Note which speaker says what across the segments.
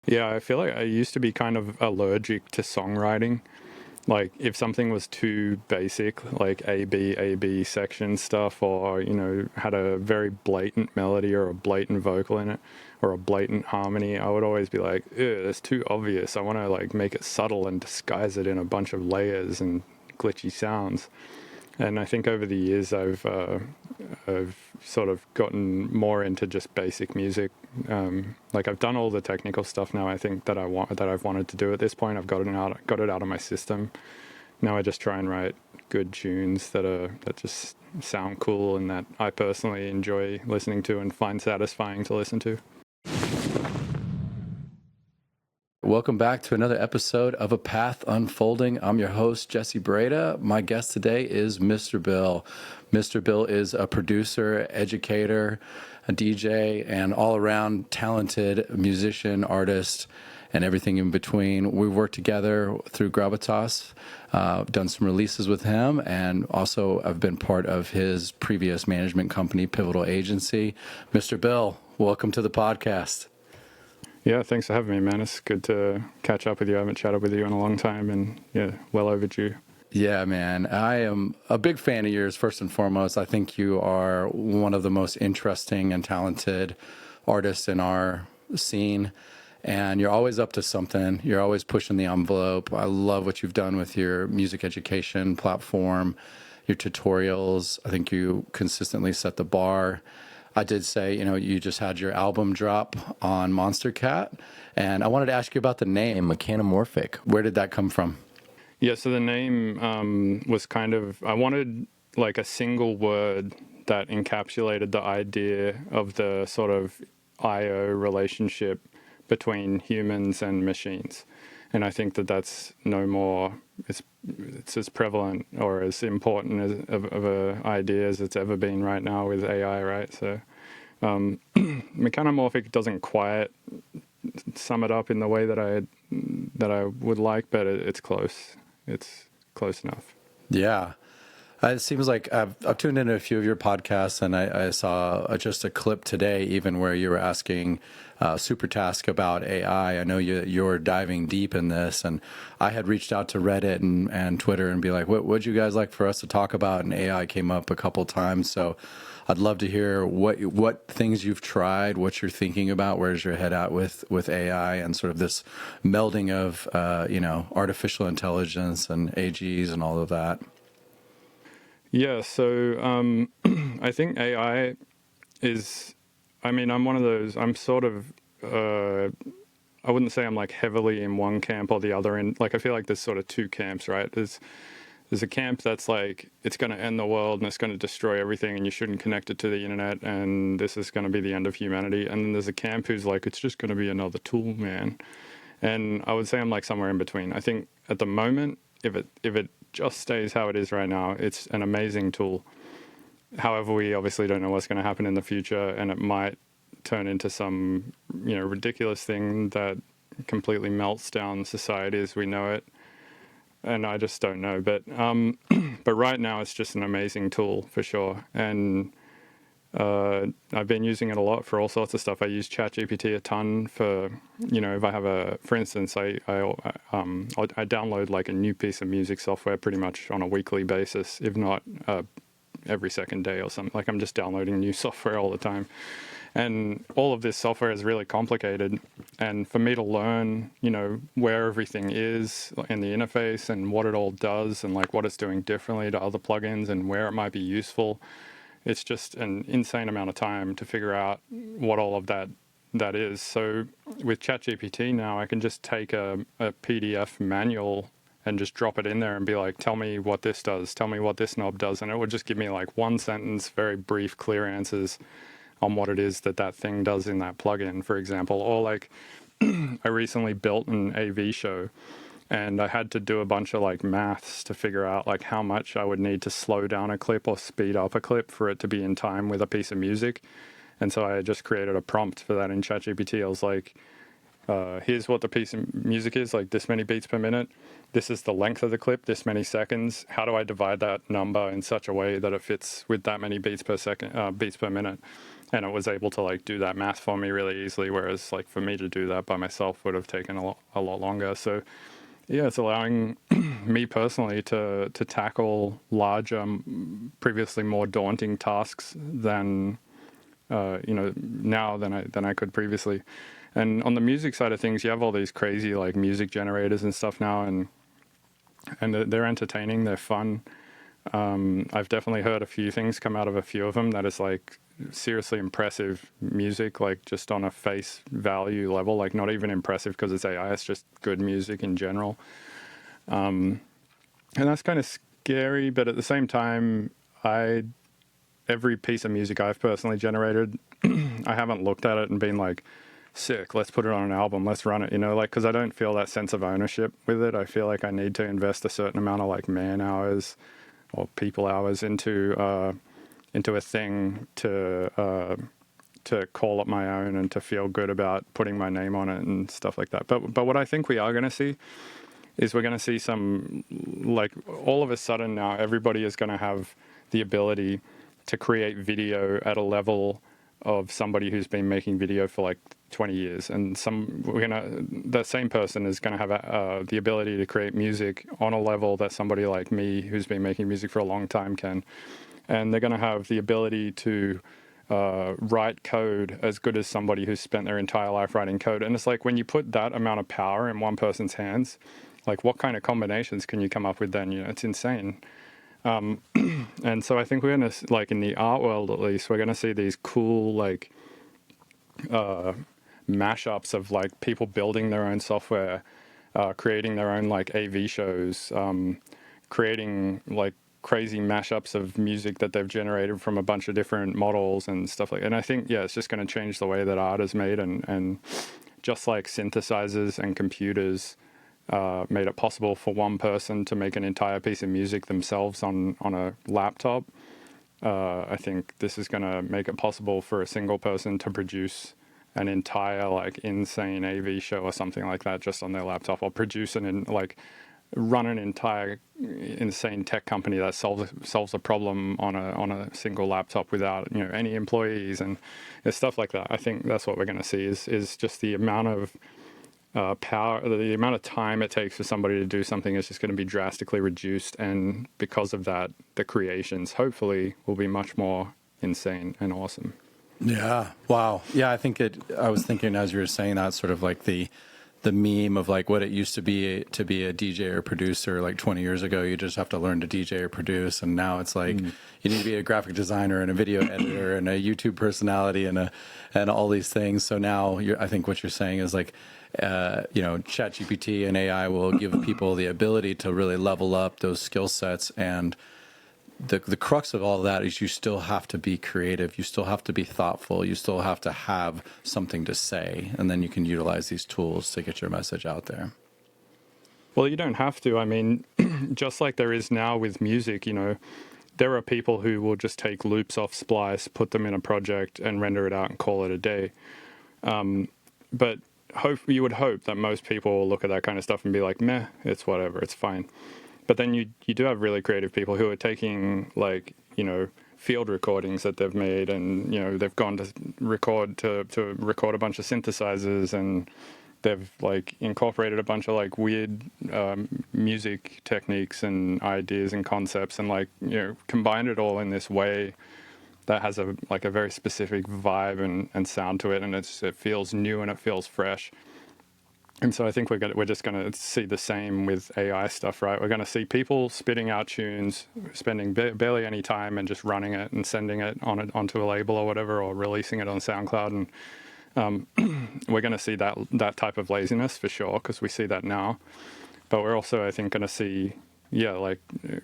Speaker 1: Yeah, I feel like I used to be kind of allergic to songwriting. Like if something was too basic, like A B section stuff, or had a very blatant melody or a blatant vocal in it, or a blatant harmony, I would always be like, ew, that's too obvious. I want to like make it subtle and disguise it in a bunch of layers and glitchy sounds. And I think over the years, I've sort of gotten more into just basic music. Like I've done all the technical stuff now. I think that I've wanted to do at this point. I've got it out of my system. Now I just try and write good tunes that just sound cool and that I personally enjoy listening to and find satisfying to listen to.
Speaker 2: Welcome back to another episode of A Path Unfolding. I'm your host, Jesse Brede. My guest today is Mr. Bill. Mr. Bill is a producer, educator, a DJ, and all-around talented musician, artist, and everything in between. We've worked together through Gravitas, done some releases with him, and also I've been part of his previous management company, Pivotal Agency. Mr. Bill, welcome to the podcast.
Speaker 1: Yeah, thanks for having me, man. It's good to catch up with you. I haven't chatted with you in a long time, and yeah, well overdue.
Speaker 2: Yeah, man. I am a big fan of yours, first and foremost. I think you are one of the most interesting and talented artists in our scene, and you're always up to something. You're always pushing the envelope. I love what you've done with your music education platform, your tutorials. I think you consistently set the bar. I did say, you just had your album drop on Monstercat, and I wanted to ask you about the name, Mechanomorphic. Where did that come from?
Speaker 1: Yeah, so the name was kind of, I wanted like a single word that encapsulated the idea of the sort of I/O relationship between humans and machines. And I think that that's no more, it's as prevalent or as important of a idea as it's ever been right now with AI, right? So mechanomorphic doesn't quite sum it up in the way that I would like, but it's close. It's close enough.
Speaker 2: Yeah. It seems like I've tuned into a few of your podcasts, and I saw just a clip today, even where you were asking Supertask about AI. I know you're diving deep in this, and I had reached out to Reddit and Twitter and be like, what would you guys like for us to talk about? And AI came up a couple times, so I'd love to hear what things you've tried, what you're thinking about, where's your head at with AI and sort of this melding of artificial intelligence and AGs and all of that.
Speaker 1: Yeah, so I think AI is, I'm one of those, I'm sort of, I wouldn't say I'm like heavily in one camp or the other. And like, I feel like there's sort of two camps, right? There's a camp that's like, it's going to end the world and it's going to destroy everything and you shouldn't connect it to the internet and this is going to be the end of humanity. And then there's a camp who's like, it's just going to be another tool, man. And I would say I'm like somewhere in between. I think at the moment, if it just stays how it is right now, it's an amazing tool. However, we obviously don't know what's going to happen in the future, and it might turn into some, ridiculous thing that completely melts down society as we know it. And I just don't know. But but right now, it's just an amazing tool for sure. And I've been using it a lot for all sorts of stuff. I use ChatGPT a ton for, if I have for instance, I download like a new piece of music software pretty much on a weekly basis, if not every second day or something. Like I'm just downloading new software all the time. And all of this software is really complicated. And for me to learn, where everything is in the interface and what it all does and like what it's doing differently to other plugins and where it might be useful, it's just an insane amount of time to figure out what all of that is. So with ChatGPT now, I can just take a PDF manual and just drop it in there and be like, tell me what this does, tell me what this knob does. And it would just give me like one sentence, very brief, clear answers on what it is that thing does in that plugin, for example. Or like I recently built an AV show and I had to do a bunch of like maths to figure out like how much I would need to slow down a clip or speed up a clip for it to be in time with a piece of music. And so I just created a prompt for that in ChatGPT. I was like, here's what the piece of music is, like this many beats per minute. This is the length of the clip, this many seconds. How do I divide that number in such a way that it fits with that many beats per second, beats per minute? And it was able to like do that math for me really easily. Whereas like for me to do that by myself would have taken a lot longer. So yeah, it's allowing me personally to tackle larger, previously more daunting tasks than now than I could previously. And on the music side of things, you have all these crazy like music generators and stuff now, and they're entertaining, they're fun. I've definitely heard a few things come out of a few of them that is like seriously impressive music, like just on a face value level, like not even impressive because it's AI, it's just good music in general. And that's kind of scary, but at the same time, every piece of music I've personally generated, I haven't looked at it and been like, sick, let's put it on an album, let's run it, like, because I don't feel that sense of ownership with it. I feel like I need to invest a certain amount of like man hours or people hours into a thing to call it my own and to feel good about putting my name on it and stuff like that. But what I think we are going to see is we're going to see some, like, all of a sudden now everybody is going to have the ability to create video at a level of somebody who's been making video for like 20 years, and that same person is going to have the ability to create music on a level that somebody like me who's been making music for a long time can, and they're going to have the ability to write code as good as somebody who's spent their entire life writing code. And it's like when you put that amount of power in one person's hands, like what kind of combinations can you come up with then? It's insane. And so I think we're going to, like in the art world at least, we're going to see these cool like mashups of like people building their own software, creating their own like AV shows, creating like crazy mashups of music that they've generated from a bunch of different models and stuff like that. And I think, yeah, it's just going to change the way that art is made. And just like synthesizers and computers made it possible for one person to make an entire piece of music themselves on a laptop, I think this is going to make it possible for a single person to produce an entire like insane AV show or something like that just on their laptop, or produce run an entire insane tech company that solves a problem on a single laptop without any employees and stuff like that. I think that's what we're going to see is just the amount of power, the amount of time it takes for somebody to do something is just going to be drastically reduced, and because of that, the creations hopefully will be much more insane and awesome.
Speaker 2: Yeah. Wow. Yeah, I was thinking as you were saying that, sort of like the meme of like what it used to be a DJ or producer like 20 years ago. You just have to learn to DJ or produce, and now it's like you need to be a graphic designer and a video editor and a YouTube personality and all these things. So now I think what you're saying is like ChatGPT and AI will give people the ability to really level up those skill sets. And the crux of all of that is you still have to be creative. You still have to be thoughtful. You still have to have something to say. And then you can utilize these tools to get your message out there.
Speaker 1: Well, you don't have to. I mean, just like there is now with music, there are people who will just take loops off Splice, put them in a project and render it out and call it a day. But you would hope that most people will look at that kind of stuff and be like, meh, it's whatever, it's fine. But then you do have really creative people who are taking like, field recordings that they've made, and, they've gone to record a bunch of synthesizers, and they've like incorporated a bunch of like weird music techniques and ideas and concepts, and like, combined it all in this way that has a very specific vibe and sound to it, and it feels new and it feels fresh. And so I think we're just going to see the same with AI stuff, right? We're going to see people spitting out tunes, spending barely any time, and just running it and sending it onto a label or whatever, or releasing it on SoundCloud. And we're going to see that type of laziness for sure, because we see that now. But we're also, I think, going to see,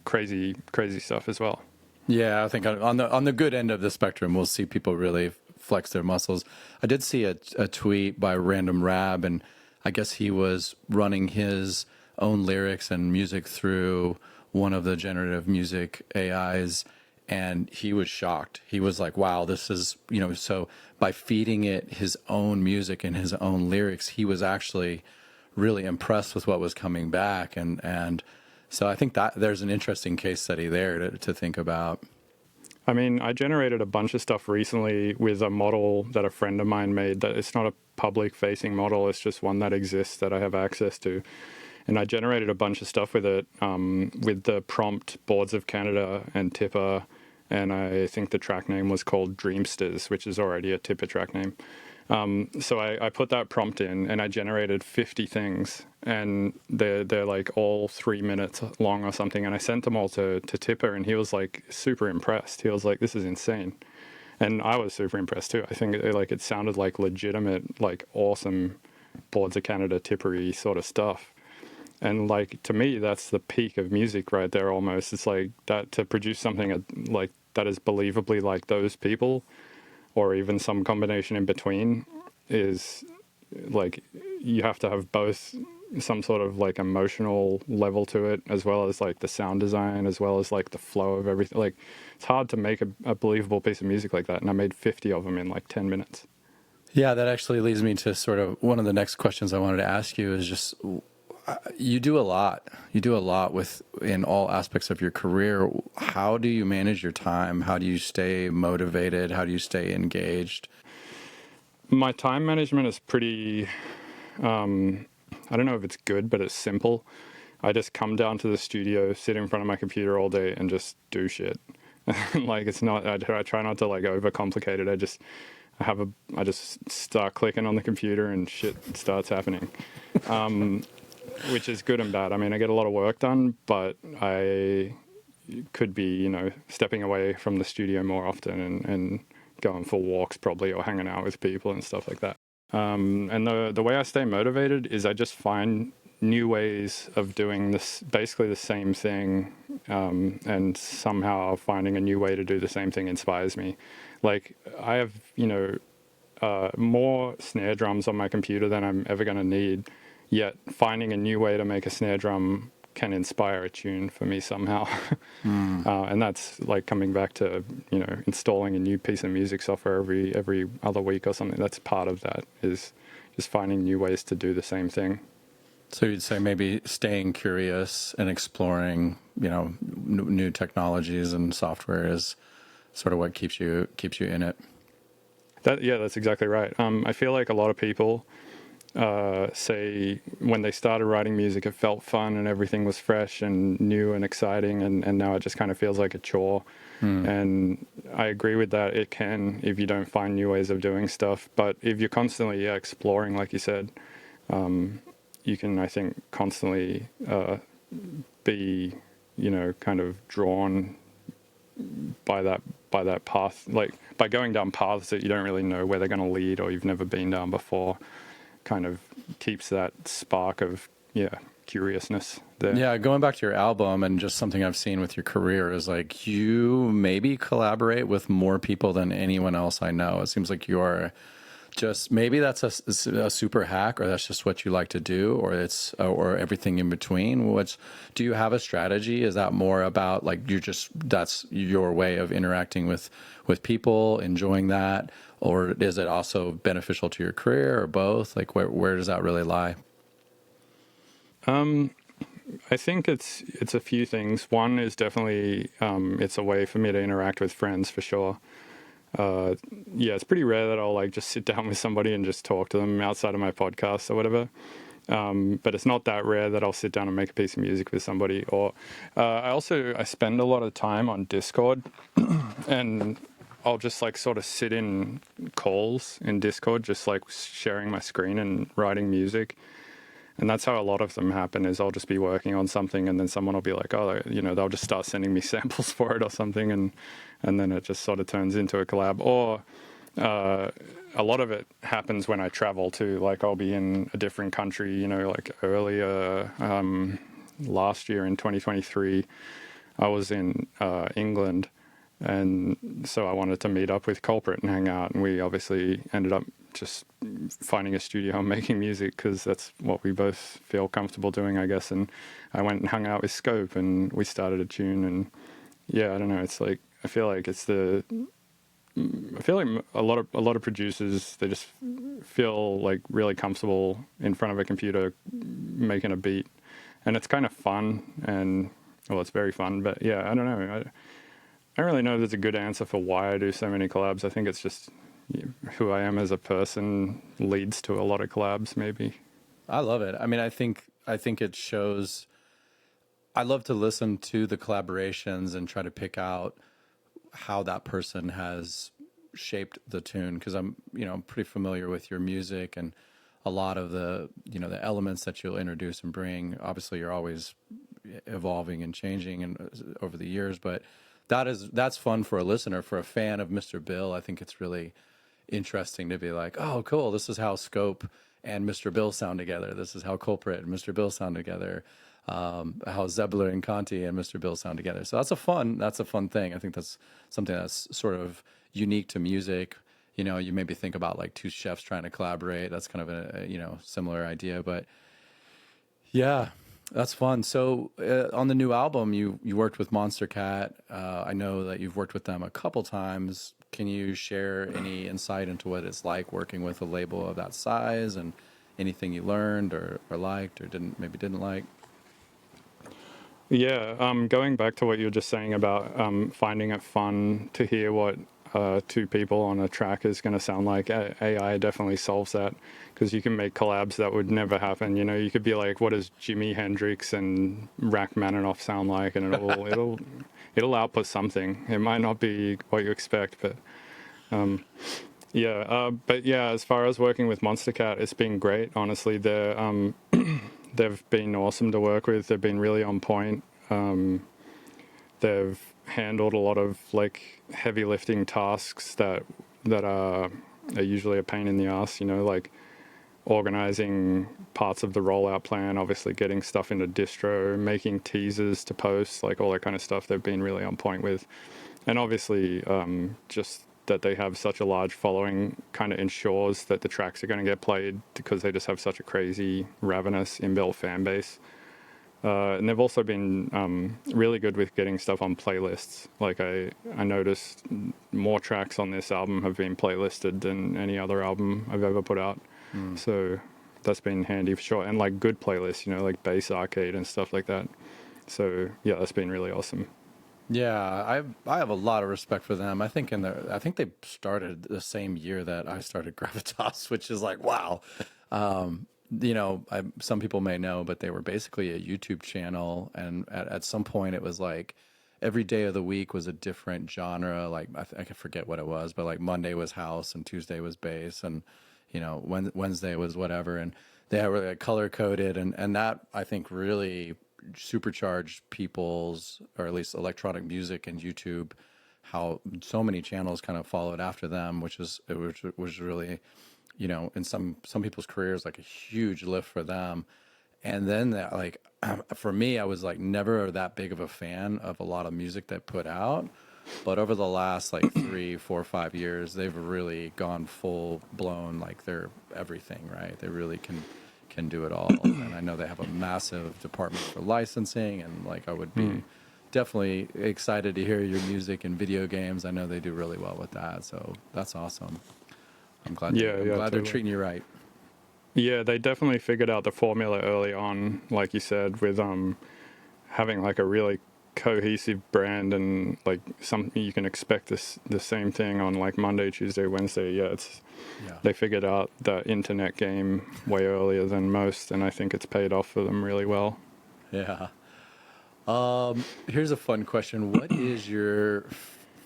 Speaker 1: crazy stuff as well.
Speaker 2: Yeah, I think on the good end of the spectrum, we'll see people really flex their muscles. I did see a tweet by Random Rab, and I guess he was running his own lyrics and music through one of the generative music AIs, and he was shocked. He was like, wow, this is, so by feeding it his own music and his own lyrics, he was actually really impressed with what was coming back. And so I think that there's an interesting case study there to think about.
Speaker 1: I mean, I generated a bunch of stuff recently with a model that a friend of mine made. That it's not a public-facing model. It's just one that exists that I have access to. And I generated a bunch of stuff with it, with the prompt Boards of Canada and Tipper. And I think the track name was called Dreamsters, which is already a Tipper track name. So I put that prompt in and I generated 50 things, and they're like all 3 minutes long or something. And I sent them all to Tipper, and he was like super impressed. He was like, this is insane. And I was super impressed too. I think it sounded like legitimate, like awesome Boards of Canada Tippery sort of stuff. And like, to me, that's the peak of music right there almost. It's like that, to produce something like that is believably like those people, or even some combination in between, is like, you have to have both some sort of like emotional level to it, as well as like the sound design, as well as like the flow of everything. Like, it's hard to make a believable piece of music like that. And I made 50 of them in like 10 minutes.
Speaker 2: Yeah, that actually leads me to sort of one of the next questions I wanted to ask you is just, you do a lot. You do a lot in all aspects of your career. How do you manage your time? How do you stay motivated? How do you stay engaged?
Speaker 1: My time management is pretty, I don't know if it's good, but it's simple. I just come down to the studio, sit in front of my computer all day and just do shit. Like, it's not, I try not to like overcomplicate it. I just start clicking on the computer and shit starts happening. Which is good and bad. I mean, I get a lot of work done, but I could be, stepping away from the studio more often and going for walks probably, or hanging out with people and stuff like that. And the way I stay motivated is I just find new ways of doing this, basically the same thing, and somehow finding a new way to do the same thing inspires me. Like, I have, more snare drums on my computer than I'm ever going to need. Yet finding a new way to make a snare drum can inspire a tune for me somehow. And that's like coming back to, installing a new piece of music software every other week or something. That's part of that, is just finding new ways to do the same thing.
Speaker 2: So you'd say maybe staying curious and exploring, new technologies and software is sort of what keeps you in it.
Speaker 1: That's exactly right. I feel like a lot of people say when they started writing music, it felt fun and everything was fresh and new and exciting, and now it just kind of feels like a chore. And I agree with that. It can, if you don't find new ways of doing stuff. But if you're constantly exploring, like you said, you can, I think, constantly be, kind of drawn by that path, like by going down paths that you don't really know where they're going to lead, or you've never been down before. Kind of keeps that spark of curiousness there.
Speaker 2: Yeah, going back to your album, and just something I've seen with your career is like, you maybe collaborate with more people than anyone else I know. It seems like you are just, maybe that's a super hack, or that's just what you like to do, or it's or everything in between. Do you have a strategy? Is that more about like that's your way of interacting with people, enjoying that? Or is it also beneficial to your career, or both? Like, where does that really lie?
Speaker 1: I think it's a few things. One is definitely it's a way for me to interact with friends, for sure. It's pretty rare that I'll like just sit down with somebody and just talk to them outside of my podcast or whatever. But it's not that rare that I'll sit down and make a piece of music with somebody. Or I spend a lot of time on Discord, and I'll just like sort of sit in calls in Discord, just like sharing my screen and writing music. And that's how a lot of them happen, is I'll just be working on something and then someone will be like, they'll just start sending me samples for it or something. And then it just sort of turns into a collab. Or a lot of it happens when I travel too. Like, I'll be in a different country, like earlier last year in 2023, I was in England. And so I wanted to meet up with Culprit and hang out. And we obviously ended up just finding a studio and making music, because that's what we both feel comfortable doing, I guess. And I went and hung out with Scope and we started a tune. And I don't know, it's like, I feel like a lot of producers, they just feel like really comfortable in front of a computer making a beat, and it's kind of fun, and well, it's very fun. But yeah, I don't know. I don't really know if there's a good answer for why I do so many collabs. I think it's just who I am as a person leads to a lot of collabs, maybe.
Speaker 2: I love it. I mean, I think it shows. I love to listen to the collaborations and try to pick out how that person has shaped the tune, because I'm pretty familiar with your music and a lot of the elements that you'll introduce and bring. Obviously, you're always evolving and changing and over the years, but that's fun for a listener, for a fan of Mr. Bill. I think it's really interesting to be like, oh, cool. This is how Scope and Mr. Bill sound together. This is how Culprit and Mr. Bill sound together. How Zebler and Conti and Mr. Bill sound together. So that's a fun thing. I think that's something that's sort of unique to music. You maybe think about like two chefs trying to collaborate. That's kind of a similar idea, but yeah, that's fun. So on the new album, you worked with Monstercat. I know that you've worked with them a couple times. Can you share any insight into what it's like working with a label of that size, and anything you learned or liked or didn't like?
Speaker 1: Yeah, going back to what you were just saying about finding it fun to hear what two people on a track is going to sound like, AI definitely solves that, because you can make collabs that would never happen. You could be like, what does Jimi Hendrix and Rachmaninoff sound like? And it'll output something. It might not be what you expect, but yeah, as far as working with Monstercat, it's been great. Honestly, they've been awesome to work with. They've been really on point. They've handled a lot of like heavy lifting tasks that are usually a pain in the ass. Like organizing parts of the rollout plan, obviously getting stuff into distro, making teasers to post, like all that kind of stuff. They've been really on point with, and obviously just that they have such a large following kind of ensures that the tracks are going to get played, because they just have such a crazy, ravenous inbuilt fan base. And they've also been really good with getting stuff on playlists. Like I noticed more tracks on this album have been playlisted than any other album I've ever put out. So that's been handy for sure. And like good playlists, like Bass Arcade and stuff like that. So yeah, that's been really awesome.
Speaker 2: Yeah, I have a lot of respect for them. I think they started the same year that I started Gravitas, which is like, wow. Some people may know, but they were basically a YouTube channel, and at some point it was like every day of the week was a different genre. Like I can forget what it was, but like Monday was house and Tuesday was bass, and Wednesday was whatever, and they were like color coded, and that I think really supercharged people's, or at least electronic music and YouTube, how so many channels kind of followed after them, which was really, in some people's careers, like a huge lift for them. And then that, like, for me, I was like never that big of a fan of a lot of music they put out, but over the last like 3, 4, 5 years, they've really gone full blown, like they're everything, right? They really can do it all. And I know they have a massive department for licensing, and like I would be definitely excited to hear your music in video games. I know they do really well with that, so that's awesome. I'm glad
Speaker 1: Totally.
Speaker 2: they're treating you right.
Speaker 1: Yeah, they definitely figured out the formula early on, like you said, with having like a really cohesive brand, and like you can expect the same thing on like Monday, Tuesday, Wednesday. They figured out that internet game way earlier than most, and I think it's paid off for them really well.
Speaker 2: Yeah. Here's a fun question. What is your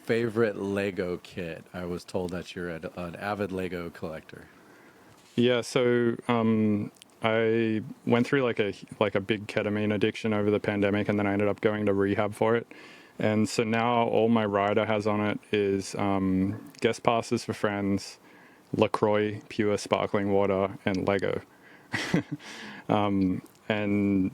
Speaker 2: favorite Lego kit? I was told that you're an avid Lego collector.
Speaker 1: Yeah, so I went through like a big ketamine addiction over the pandemic, and then I ended up going to rehab for it. And so now all my rider has on it is guest passes for friends, LaCroix pure sparkling water, and Lego. And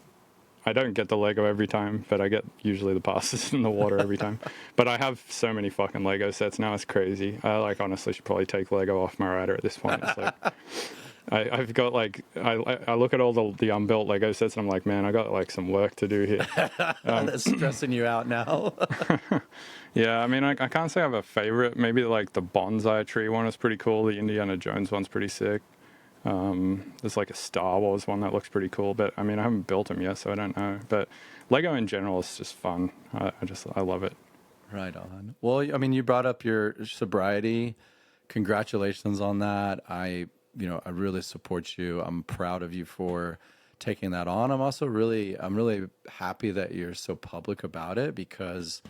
Speaker 1: I don't get the Lego every time, but I get usually the passes and the water every time. But I have so many fucking Lego sets now, it's crazy. I like honestly should probably take Lego off my rider at this point. It's like I've got like I look at all the unbuilt Lego sets and I'm like, man, I got like some work to do here.
Speaker 2: That's stressing you out now.
Speaker 1: Yeah, I mean, I can't say I have a favorite. Maybe like the bonsai tree one is pretty cool. The Indiana Jones one's pretty sick. There's like a Star Wars one that looks pretty cool, but I mean, I haven't built them yet, so I don't know. But Lego in general is just fun. I love it.
Speaker 2: Right on. Well, I mean, you brought up your sobriety. Congratulations on that. I really support you. I'm proud of you for taking that on. I'm really happy that you're so public about it, because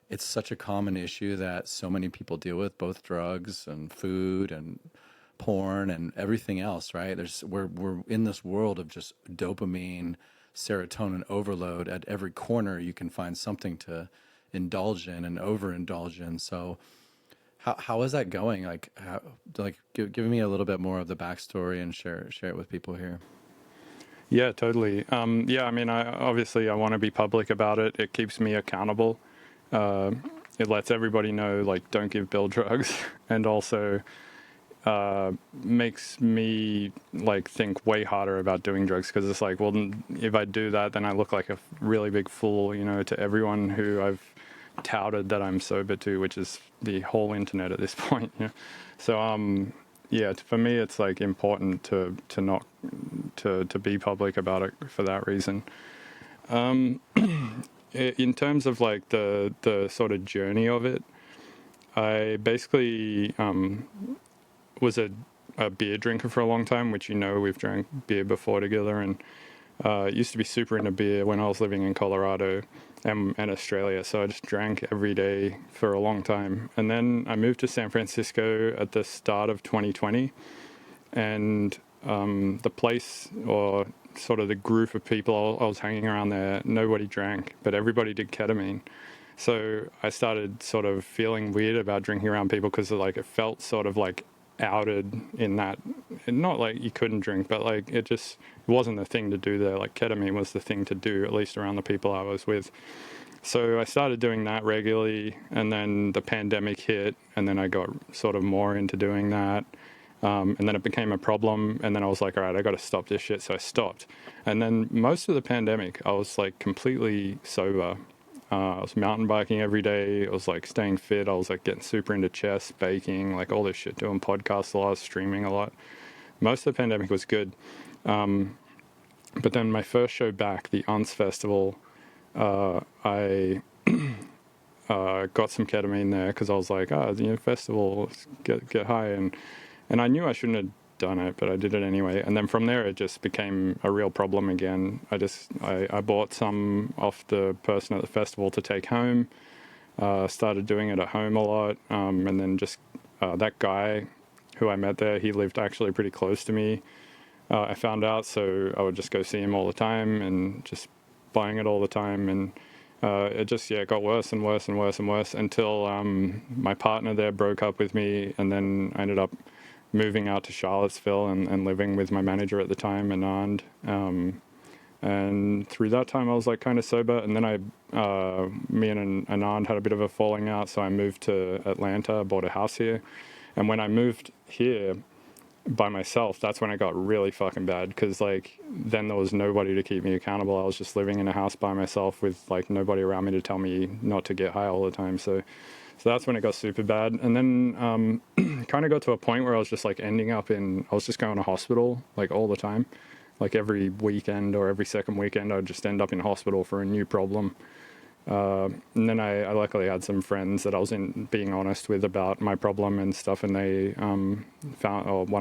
Speaker 2: it's such a common issue that so many people deal with, both drugs and food and porn and everything else, right? We're in this world of just dopamine, serotonin overload. At every corner you can find something to indulge in and overindulge in. So how is that going? Give me a little bit more of the backstory and share it with people here.
Speaker 1: Yeah, totally. Yeah, I mean, I want to be public about it. It keeps me accountable. It lets everybody know, like, don't give Bill drugs, and also makes me like think way harder about doing drugs, because it's like, well, if I do that, then I look like a really big fool, to everyone who I've touted that I'm sober to, which is the whole internet at this point. So yeah, for me it's like important to not to be public about it for that reason. In terms of like the sort of journey of it, I basically was a beer drinker for a long time, which we've drank beer before together, and used to be super into beer when I was living in Colorado and Australia. So I just drank every day for a long time. And then I moved to San Francisco at the start of 2020, and the place, or sort of the group of people I was hanging around there, nobody drank, but everybody did ketamine. So I started sort of feeling weird about drinking around people, because like it felt sort of like outed in that, not like you couldn't drink, but like it wasn't the thing to do there. Like ketamine was the thing to do, at least around the people I was with. So I started doing that regularly, and then the pandemic hit, and then I got sort of more into doing that. And then it became a problem, and then I was like, all right, I got to stop this shit. So I stopped. And then most of the pandemic, I was like completely sober. I was mountain biking every day. I was like staying fit. I was like getting super into chess, baking, like all this shit, doing podcasts a lot, streaming a lot. Most of the pandemic was good. But then my first show back, the UNS Festival, I got some ketamine there, because I was like, festival, get high. And I knew I shouldn't have done it, but I did it anyway. And then from there, it just became a real problem again. I bought some off the person at the festival to take home, started doing it at home a lot. And then just that guy who I met there, he lived actually pretty close to me. I found out, so I would just go see him all the time and just buying it all the time. And it just, it got worse and worse and worse and worse until my partner there broke up with me, and then I ended up moving out to Charlottesville and living with my manager at the time, Anand. And through that time, I was like kind of sober. And then me and Anand had a bit of a falling out, so I moved to Atlanta, bought a house here. And when I moved here by myself, that's when it got really fucking bad, because like then there was nobody to keep me accountable. I was just living in a house by myself with like nobody around me to tell me not to get high all the time. So that's when it got super bad. And then kind of got to a point where I was just like I was just going to hospital like all the time. Like every weekend or every second weekend, I'd just end up in hospital for a new problem. And then I luckily had some friends that I was being honest with about my problem and stuff. And they one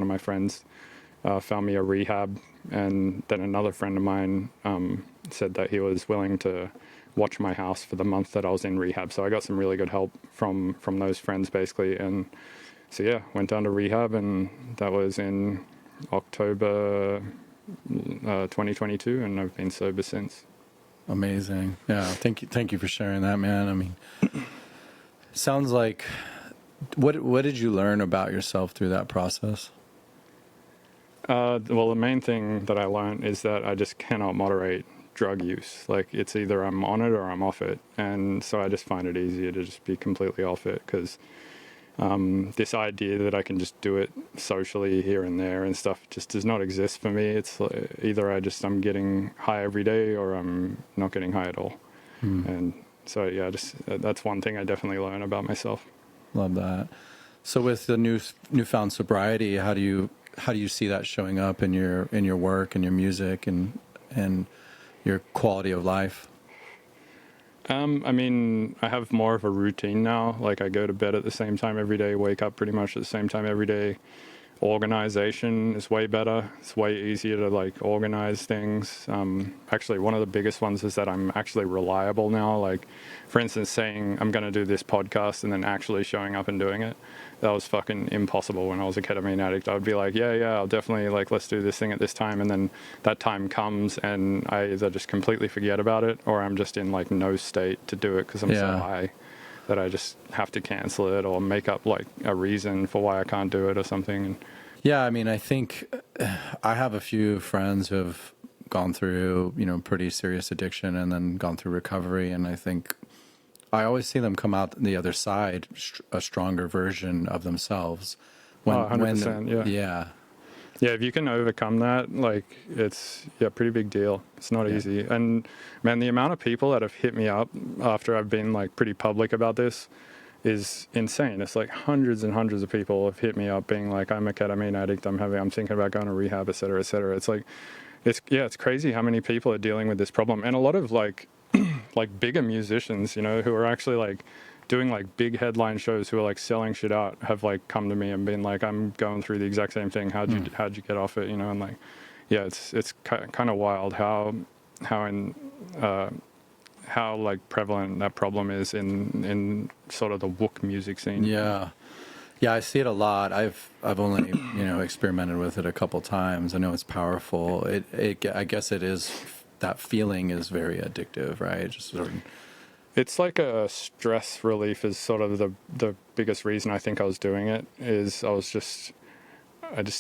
Speaker 1: of my friends found me a rehab. And then another friend of mine said that he was willing to watch my house for the month that I was in rehab. So I got some really good help from those friends basically. And so yeah, went down to rehab, and that was in October 2022, and I've been sober since.
Speaker 2: Amazing. Yeah. Thank you for sharing that, man. I mean, sounds like, what did you learn about yourself through that process?
Speaker 1: Well, the main thing that I learned is that I just cannot moderate drug use. Like it's either I'm on it or I'm off it. And so I just find it easier to just be completely off it, because This idea that I can just do it socially here and there and stuff just does not exist for me. It's either I'm getting high every day or I'm not getting high at all. And so, yeah, just that's one thing I definitely learn about myself.
Speaker 2: Love that. So with the newfound sobriety, how do you see that showing up in your work and your music and your quality of life?
Speaker 1: I mean, I have more of a routine now. Like, I go to bed at the same time every day, wake up pretty much at the same time every day. Organization is way better. It's way easier to like organize things. Actually, one of the biggest ones is that I'm actually reliable now. Like, for instance, saying I'm going to do this podcast and then actually showing up and doing it. That was fucking impossible when I was a ketamine addict. I would be like, yeah, I'll definitely like, let's do this thing at this time. And then that time comes and I either just completely forget about it or I'm just in like no state to do it because I'm so high that I just have to cancel it or make up like a reason for why I can't do it or something.
Speaker 2: Yeah, I mean, I think I have a few friends who have gone through, pretty serious addiction and then gone through recovery. And I think I always see them come out the other side a stronger version of themselves.
Speaker 1: 100%,
Speaker 2: yeah.
Speaker 1: Yeah, if you can overcome that, like, it's pretty big deal. It's not easy. And man, the amount of people that have hit me up after I've been like pretty public about this is insane. It's like hundreds and hundreds of people have hit me up being like, I'm a ketamine addict, I'm thinking about going to rehab, et cetera, et cetera. It's like, it's crazy how many people are dealing with this problem. And a lot of like bigger musicians, who are actually like doing like big headline shows who are like selling shit out have like come to me and been like, I'm going through the exact same thing. How'd you get off it? And like, it's kind of wild how like prevalent that problem is in sort of the wook music scene.
Speaker 2: Yeah, I see it a lot. I've only experimented with it a couple times. I know it's powerful. I guess it is. That feeling is very addictive, right? Just sort of.
Speaker 1: It's like a stress relief is sort of the biggest reason I think I was doing it. Is I just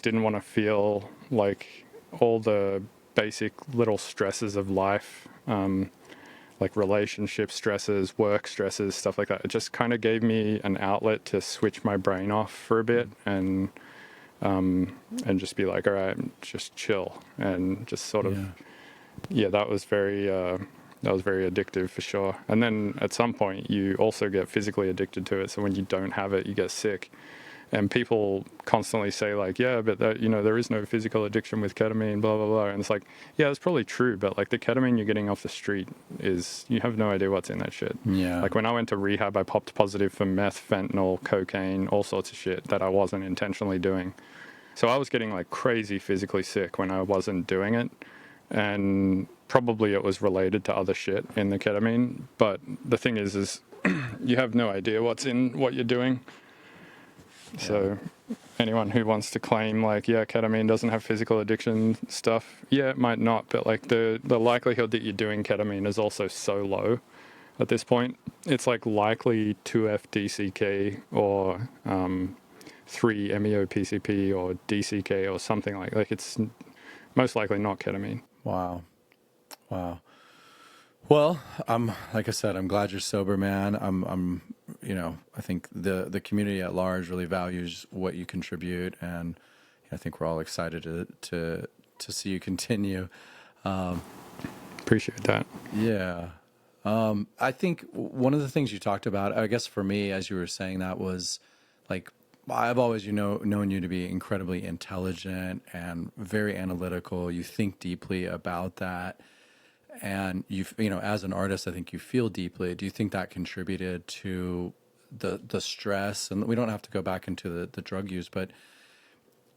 Speaker 1: didn't want to feel like all the basic little stresses of life, like relationship stresses, work stresses, stuff like that. It just kind of gave me an outlet to switch my brain off for a bit and just be like, all right, just chill and just sort of, that was very addictive for sure. And then at some point you also get physically addicted to it. So when you don't have it, you get sick. And people constantly say like, yeah, but that, there is no physical addiction with ketamine, blah, blah, blah. And it's like, yeah, it's probably true. But like the ketamine you're getting off the street you have no idea what's in that shit.
Speaker 2: Yeah.
Speaker 1: Like when I went to rehab, I popped positive for meth, fentanyl, cocaine, all sorts of shit that I wasn't intentionally doing. So I was getting like crazy physically sick when I wasn't doing it. And probably it was related to other shit in the ketamine. But the thing is you have no idea what's in what you're doing. So anyone who wants to claim like, ketamine doesn't have physical addiction stuff, it might not, but like the likelihood that you're doing ketamine is also so low at this point. It's like likely 2F-DCK or 3-MeO-PCP or DCK or something like it's most likely not ketamine.
Speaker 2: Wow. Well, like I said, I'm glad you're sober, man. I think the community at large really values what you contribute, and I think we're all excited to see you continue.
Speaker 1: Appreciate that.
Speaker 2: Yeah. I think one of the things you talked about, I guess for me, as you were saying that, was like, I've always, known you to be incredibly intelligent and very analytical. You think deeply about that. And as an artist, I think you feel deeply. Do you think that contributed to the stress? And we don't have to go back into the drug use, but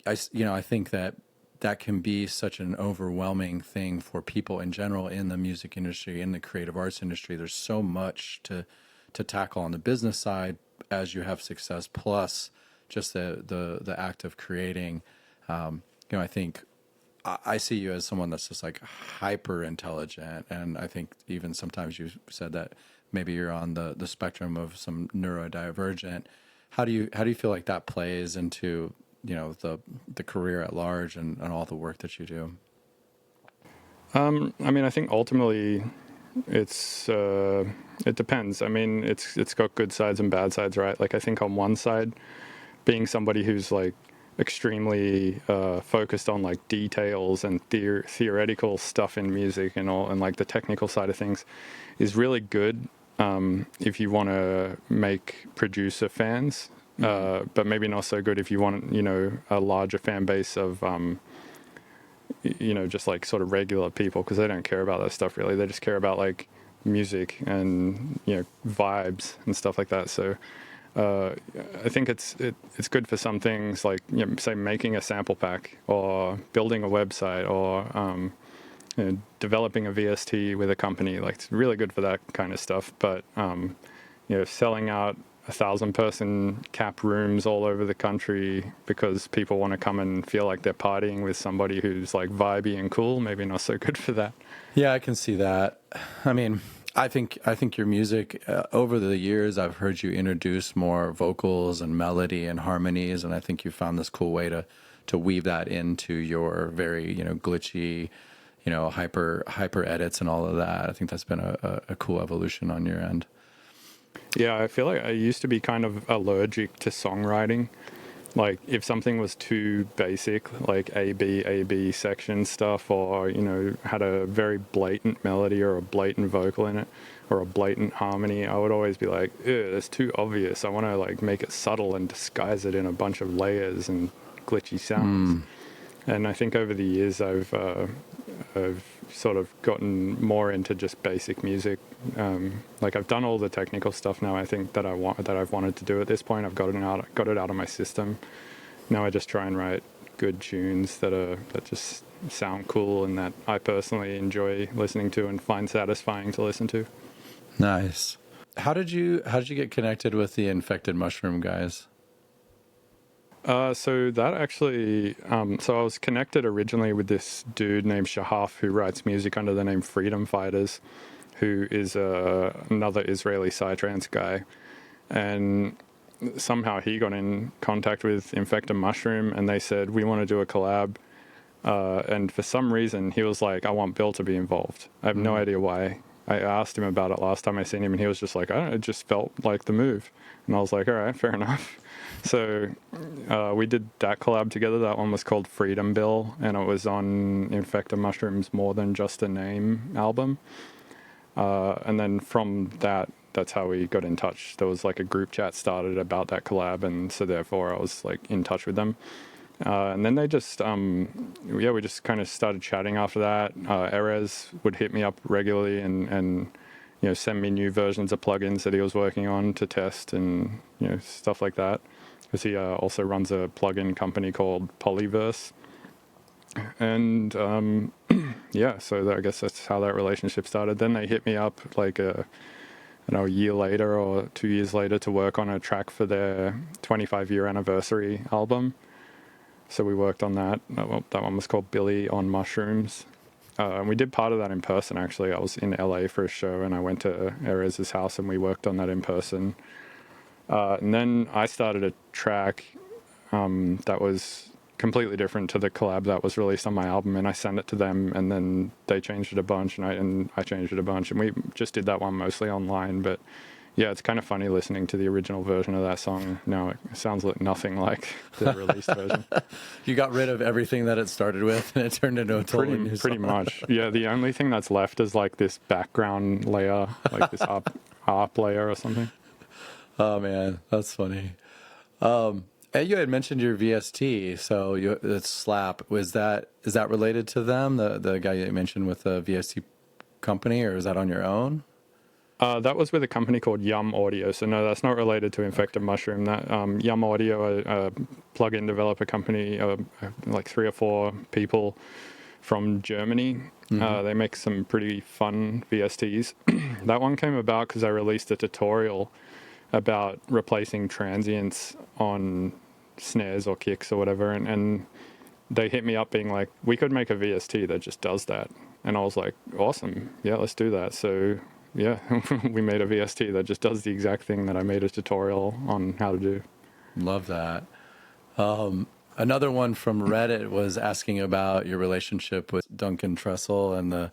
Speaker 2: I think that can be such an overwhelming thing for people in general in the music industry, in the creative arts industry. There's so much to tackle on the business side as you have success, plus just the act of creating. I think I see you as someone that's just like hyper intelligent, and I think even sometimes you said that maybe you're on the spectrum of some neurodivergent. How do you feel like that plays into the career at large and all the work that you do?
Speaker 1: I mean, I think ultimately it depends. I mean, it's got good sides and bad sides, right? Like I think on one side, being somebody who's like extremely focused on like details and theoretical stuff in music and all, and like the technical side of things, is really good if you want to make producer fans. But maybe not so good if you want, a larger fan base of just like sort of regular people, because they don't care about that stuff really. They just care about like music and vibes and stuff like that. So I think it's good for some things like say making a sample pack or building a website or developing a VST with a company. Like it's really good for that kind of stuff. But selling out 1,000-person cap rooms all over the country because people want to come and feel like they're partying with somebody who's like vibey and cool, maybe not so good for that.
Speaker 2: Yeah, I can see that. I mean, I think your music over the years, I've heard you introduce more vocals and melody and harmonies, and I think you found this cool way to weave that into your very glitchy, hyper edits and all of that. I think that's been a cool evolution on your end.
Speaker 1: Yeah, I feel like I used to be kind of allergic to songwriting. Like if something was too basic, like A B section stuff, or had a very blatant melody or a blatant vocal in it, or a blatant harmony, I would always be like, ew, that's too obvious. I want to like make it subtle and disguise it in a bunch of layers and glitchy sounds. And I think over the years I've sort of gotten more into just basic music. Like I've done all the technical stuff now. I think that I've wanted to do at this point. I've got it out of my system. Now I just try and write good tunes that just sound cool and that I personally enjoy listening to and find satisfying to listen to.
Speaker 2: Nice. How did you get connected with the Infected Mushroom guys?
Speaker 1: So that actually, so I was connected originally with this dude named Shahaf who writes music under the name Freedom Fighters, who is another Israeli psytrance guy. And somehow he got in contact with Infected Mushroom and they said, we want to do a collab. And for some reason, he was like, I want Bill to be involved. I have no idea why. I asked him about it last time I seen him and he was just like, I don't know, it just felt like the move. And I was like, all right, fair enough. So we did that collab together. That one was called Freedom Bill, and it was on Infected Mushroom's More Than Just a Name album. And then from that's how we got in touch. There was like a group chat started about that collab, and so therefore I was like in touch with them. And then they just, we just kind of started chatting after that. Erez would hit me up regularly and send me new versions of plugins that he was working on to test and, stuff like that. Because he also runs a plugin company called Polyverse. And so I guess that's how that relationship started. Then they hit me up like a year later or 2 years later to work on a track for their 25-year anniversary album. So we worked on that. That one was called Billy on Mushrooms. And we did part of that in person, actually. I was in LA for a show and I went to Erez's house and we worked on that in person. And then I started a track that was completely different to the collab that was released on my album, and I sent it to them, and then they changed it a bunch, and I changed it a bunch, and we just did that one mostly online. But yeah, it's kind of funny listening to the original version of that song now. It sounds like nothing like the released version.
Speaker 2: You got rid of everything that it started with, and it turned into a totally new song.
Speaker 1: Pretty much. Yeah, the only thing that's left is like this background layer, like this ARP layer or something.
Speaker 2: Oh man, that's funny. And you had mentioned your VST, so it's Slap. Is that related to them, the guy you mentioned with the VST company, or is that on your own?
Speaker 1: That was with a company called Yum Audio. So no, that's not related to Infected Mushroom. That Yum Audio, a plugin developer company, like 3 or 4 people from Germany. They make some pretty fun VSTs. That one came about because I released a tutorial about replacing transients on snares or kicks or whatever, and they hit me up being like, we could make a VST that just does that. And I was like, awesome, yeah, let's do that. So yeah, we made a VST that just does the exact thing that I made a tutorial on how to do.
Speaker 2: Love that. Another one from Reddit was asking about your relationship with Duncan Trussell and the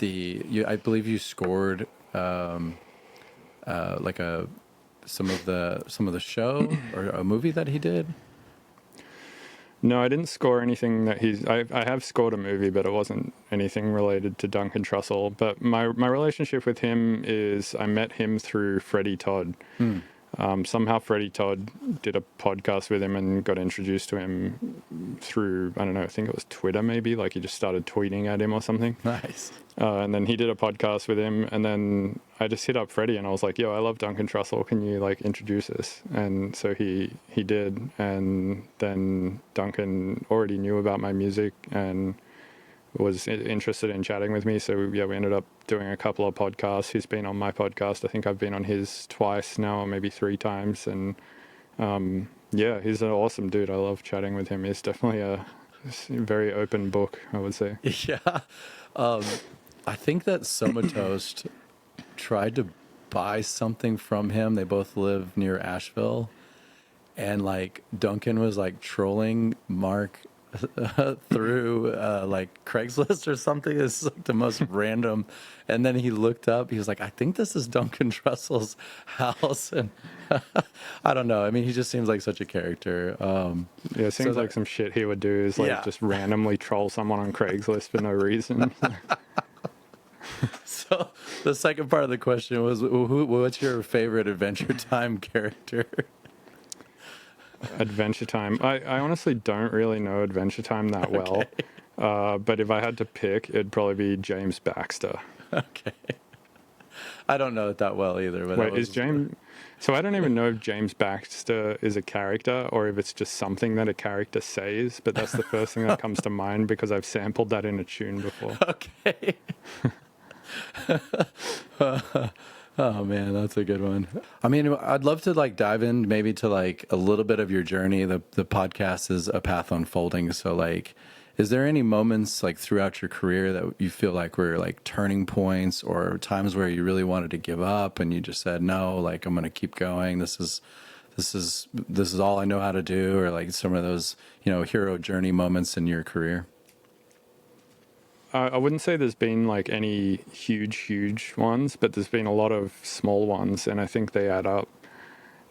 Speaker 2: I believe you scored like some of the show or a movie that he did.
Speaker 1: No, I didn't score anything that I have scored a movie, but it wasn't anything related to Duncan Trussell. But my relationship with him is I met him through Freddie Todd. Somehow Freddie Todd did a podcast with him and got introduced to him through, I don't know, I think it was Twitter maybe, like he just started tweeting at him or something.
Speaker 2: Nice.
Speaker 1: And then he did a podcast with him, and then I just hit up Freddie and I was like, yo, I love Duncan Trussell, can you like introduce us? And so he did, and then Duncan already knew about my music and was interested in chatting with me. So yeah, we ended up doing a couple of podcasts. He's been on my podcast. I think I've been on his twice now, or maybe 3 times. And yeah, he's an awesome dude. I love chatting with him. He's definitely a very open book, I would say.
Speaker 2: Yeah. I think that Soma Toast tried to buy something from him. They both live near Asheville. And like Duncan was like trolling Mark through like Craigslist or something. It's like the most random. And then he looked up, he was like, I think this is Duncan Trussell's house. And I don't know. I mean, he just seems like such a character.
Speaker 1: Yeah, it seems like some shit he would do is like just randomly troll someone on Craigslist for no reason.
Speaker 2: So the second part of the question was, what's your favorite Adventure Time character?
Speaker 1: Adventure Time. I honestly don't really know Adventure Time that well. But if I had to pick, it'd probably be James Baxter.
Speaker 2: Okay. I don't know it that well either. But
Speaker 1: wait, is James... So I don't even know if James Baxter is a character or if it's just something that a character says, but that's the first thing that comes to mind because I've sampled that in a tune before.
Speaker 2: Okay. Oh man, that's a good one. I mean, I'd love to like dive in maybe to like a little bit of your journey. The podcast is a path unfolding. So like, is there any moments like throughout your career that you feel like were like turning points or times where you really wanted to give up and you just said, no, like I'm going to keep going. This is all I know how to do, or like some of those, hero journey moments in your career?
Speaker 1: I wouldn't say there's been like any huge ones, but there's been a lot of small ones, and I think they add up.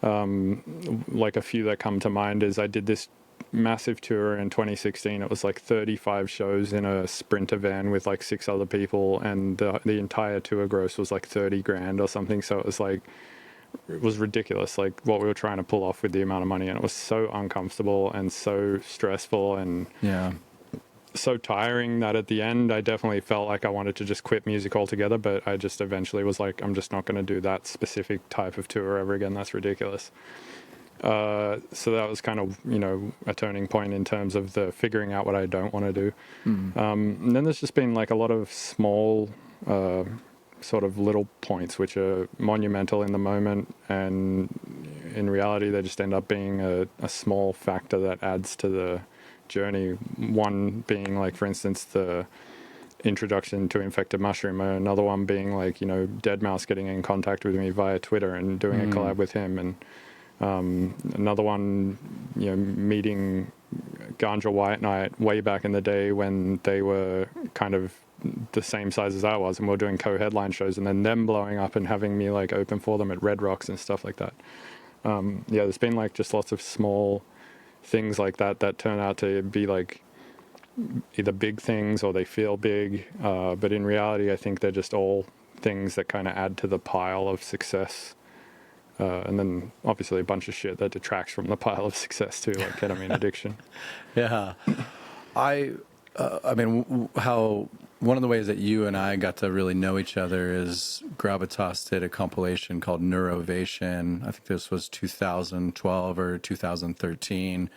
Speaker 1: Like a few that come to mind is I did this massive tour in 2016. It was like 35 shows in a Sprinter van with like 6 other people, and the entire tour gross was like 30 grand or something. So it was ridiculous, like what we were trying to pull off with the amount of money, and it was so uncomfortable and so stressful and so tiring that at the end I definitely felt like I wanted to just quit music altogether, but I just eventually was like, I'm just not going to do that specific type of tour ever again. That's ridiculous. So that was kind of, a turning point in terms of the figuring out what I don't want to do. And then there's just been like a lot of small sort of little points which are monumental in the moment, and in reality they just end up being a small factor that adds to the journey. One being like, for instance, the introduction to Infected Mushroom, another one being like, Deadmau5 getting in contact with me via Twitter and doing a collab with him, and another one, meeting Ganja White Knight way back in the day when they were kind of the same size as I was, and we were doing co-headline shows, and then them blowing up and having me like open for them at Red Rocks and stuff like that. There's been like just lots of small things like that turn out to be like either big things or they feel big, but in reality I think they're just all things that kind of add to the pile of success, and then obviously a bunch of shit that detracts from the pile of success too, like ketamine addiction.
Speaker 2: I mean, how one of the ways that you and I got to really know each other is Gravitas did a compilation called Neurovation. I think this was 2012 or 2013.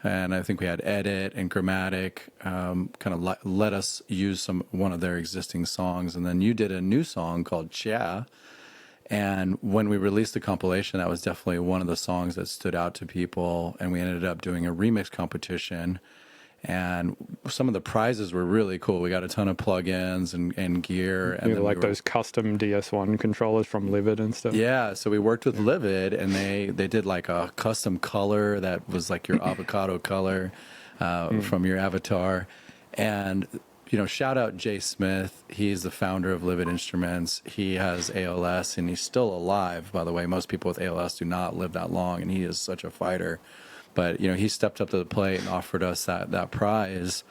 Speaker 2: And I think we had Edit and Grammatic kind of let us use one of their existing songs. And then you did a new song called Chia. And when we released the compilation, that was definitely one of the songs that stood out to people. And we ended up doing a remix competition. And some of the prizes were really cool. We got a ton of plugins and gear. And
Speaker 1: like those custom DS1 controllers from Livid and stuff.
Speaker 2: Yeah, so we worked with Livid, and they did like a custom color that was like your avocado color from your avatar. And shout out Jay Smith. He's the founder of Livid Instruments. He has ALS and he's still alive, by the way. Most people with ALS do not live that long, and he is such a fighter. But, he stepped up to the plate and offered us that prize.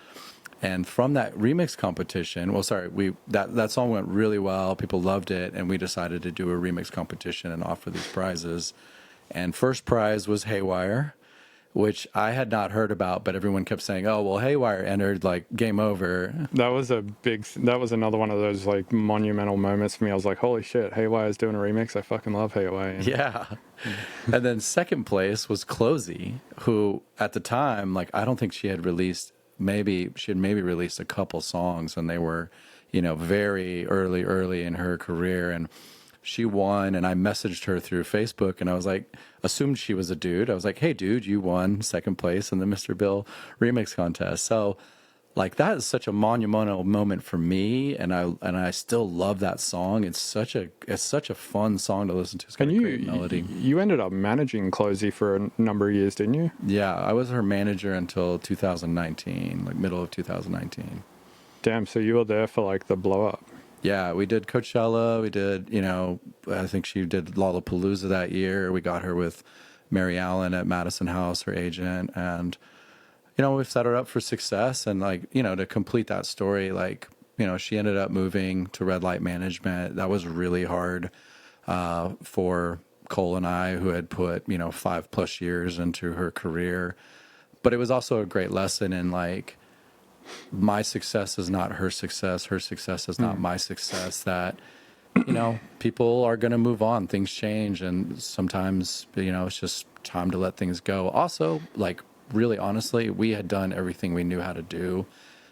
Speaker 2: And from that remix competition, that song went really well. People loved it, and we decided to do a remix competition and offer these prizes. And first prize was Haywire, which I had not heard about, but everyone kept saying, "Oh, well, Haywire entered, like, game over."
Speaker 1: That was another one of those like monumental moments for me. I was like, holy shit, Haywire's doing a remix. I fucking love Haywire.
Speaker 2: Yeah. And then second place was Closey, who at the time, like, I don't think she had released, maybe released a couple songs, and they were, very early in her career. And she won, and I messaged her through Facebook, and I was like, assumed she was a dude. I was like, hey, dude, you won second place in the Mr. Bill remix contest. So, like, that is such a monumental moment for me, and I still love that song. It's such a fun song to listen to. It's got a great melody.
Speaker 1: You ended up managing Closey for a number of years, didn't you?
Speaker 2: Yeah, I was her manager until 2019, like middle of 2019.
Speaker 1: Damn, so you were there for like the blow up.
Speaker 2: Yeah, we did Coachella. We did, I think she did Lollapalooza that year. We got her with Mary Allen at Madison House, her agent. And, we've set her up for success. And, like, to complete that story, like, she ended up moving to Red Light Management. That was really hard for Cole and I, who had put, 5+ years into her career. But it was also a great lesson in, like, my success is not her success. Her success is not my success. That, people are going to move on. Things change. And sometimes, it's just time to let things go. Also, like, really honestly, we had done everything we knew how to do.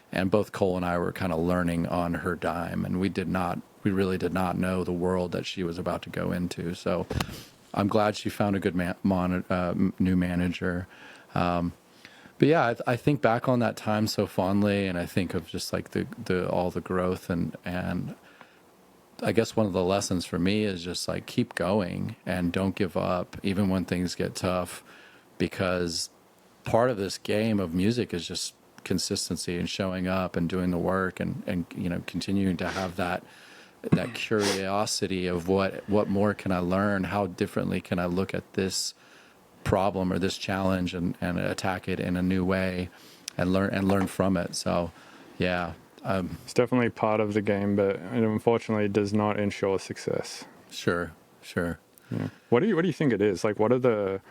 Speaker 2: And both Cole and I were kind of learning on her dime. And we really did not know the world that she was about to go into. So I'm glad she found a good new manager. But yeah, I think back on that time so fondly, and I think of just like all the growth, and I guess one of the lessons for me is just like keep going and don't give up even when things get tough, because part of this game of music is just consistency and showing up and doing the work and continuing to have that curiosity of what more can I learn, how differently can I look at this problem or this challenge and attack it in a new way and learn from it. So yeah,
Speaker 1: it's definitely part of the game, but it unfortunately does not ensure success.
Speaker 2: Sure.
Speaker 1: Yeah. What do you think it is? Like, what are the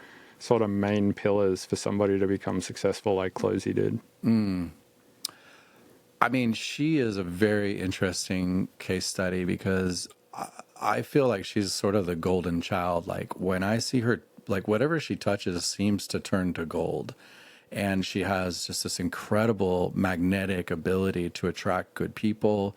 Speaker 1: sort of main pillars for somebody to become successful like Closey did?
Speaker 2: I mean, she is a very interesting case study because I feel like she's sort of the golden child. Like, when I see her, like, whatever she touches seems to turn to gold. And she has just this incredible magnetic ability to attract good people.